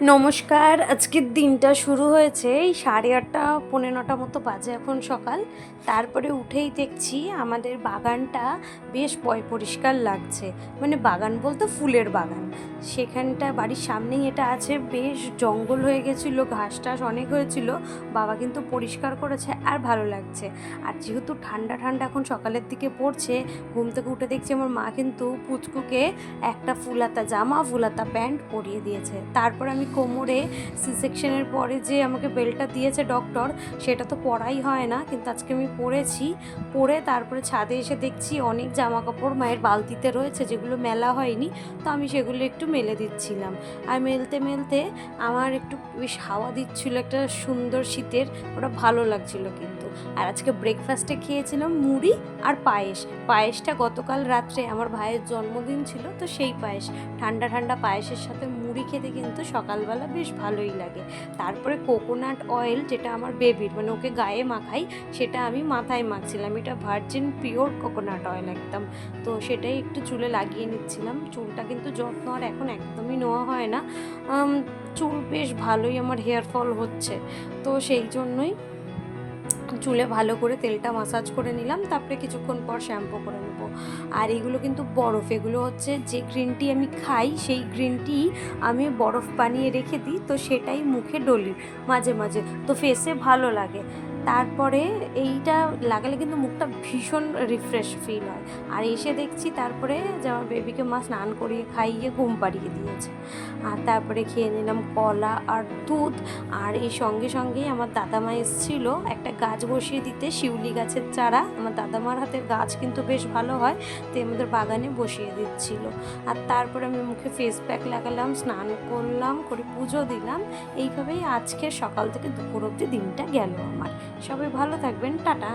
নমস্কার। আজকের দিনটা শুরু হয়েছে এই 8:30 পৌনে 9টা মতো বাজে এখন সকাল। তারপরে উঠেই দেখছি আমাদের বাগানটা বেশ পরিষ্কার লাগছে। মানে বাগান বলতে ফুলের বাগান। সেখানটা বাড়ির সামনেই এটা আছে, বেশ জঙ্গল হয়ে গেছিলো, ঘাস টাস অনেক হয়েছিল। বাবা কিন্তু পরিষ্কার করেছে আর ভালো লাগছে। আর যেহেতু ঠান্ডা ঠান্ডা এখন সকালের দিকে পড়ছে, ঘুম থেকে উঠে দেখছি আমার মা কিন্তু পুচকুকে একটা ফুলাতা জামা ফুলাতা প্যান্ট পরিয়ে দিয়েছে। তারপর আমি কোমরে সি সেকশনের পরে যে আমাকে বেল্টটা দিয়েছে ডক্টর, সেটা তো পরাই হয় না, কিন্তু আজকে আমি পরেছি। পরে তারপরে ছাদে এসে দেখছি অনেক জামা কাপড় মায়ের বালতিতে রয়েছে, যেগুলো মেলা হয়নি, তো আমি সেগুলো একটু মেলে দিচ্ছিলাম। আর মেলতে মেলতে আমার একটু বেশ হাওয়া দিচ্ছিল, একটা সুন্দর শীতের, ওটা ভালো লাগছিল কিন্তু। আর আজকে ব্রেকফাস্টে খেয়েছিলাম মুড়ি আর পায়েস। পায়েসটা গতকাল রাত্রে আমার ভাইয়ের জন্মদিন ছিল, তো সেই পায়েস, ঠান্ডা ঠান্ডা পায়েসের সাথে মুড়ি খেতে কিন্তু সকালবেলা বেশ ভালোই লাগে। তারপরে কোকোনাট অয়েল, যেটা আমার বেবির, মানে ওকে গায়ে মাখাই, সেটা আমি মাথায় মাখছিলাম। এটা ভার্জিন পিওর কোকোনাট অয়েল একদম। তো সেটাই একটু চুলে লাগিয়ে নিচ্ছিলাম। চুলটা কিন্তু যত্ন আর এখন একদমই নেওয়া হয় না। চুল বেশ ভালোই আমার হেয়ার ফল হচ্ছে, তো সেই জন্যই চুলে ভালো করে তেলটা মাসাজ করে নিলাম। তারপরে কিছুক্ষণ পর শ্যাম্পু করে নেব। আর এগুলো কিন্তু বরফ, এগুলো হচ্ছে যে গ্রিন টি আমি খাই, সেই গ্রিন টি আমি বরফ বানিয়ে রেখে দিই, তো সেটাই মুখে ডলি মাঝে মাঝে, তো ফেসে ভালো লাগে। তারপরে এইটা লাগালে কিন্তু মুখটা ভীষণ রিফ্রেশ ফিল হয়। আর এসে দেখছি তারপরে যে আমার বেবিকে মা স্নান করিয়ে খাইয়ে ঘুম পাড়িয়ে দিয়েছে। আর তারপরে খেয়ে নিলাম কলা আর দুধ। আর এই সঙ্গে সঙ্গেই আমার দাদামা এসেছিল একটা গাছ বসিয়ে দিতে, শিউলি গাছের চারা। আমার দাদামার হাতের গাছ কিন্তু বেশ ভালো হয়, তো আমাদের বাগানে বসিয়ে দিচ্ছিল। আর তারপরে আমি মুখে ফেস প্যাক লাগালাম, স্নান করলাম, করে পুজো দিলাম। এইভাবেই আজকে সকাল থেকে দুপুর অবধি দিনটা গেল আমার। সবাই ভালো থাকবেন, টাটা।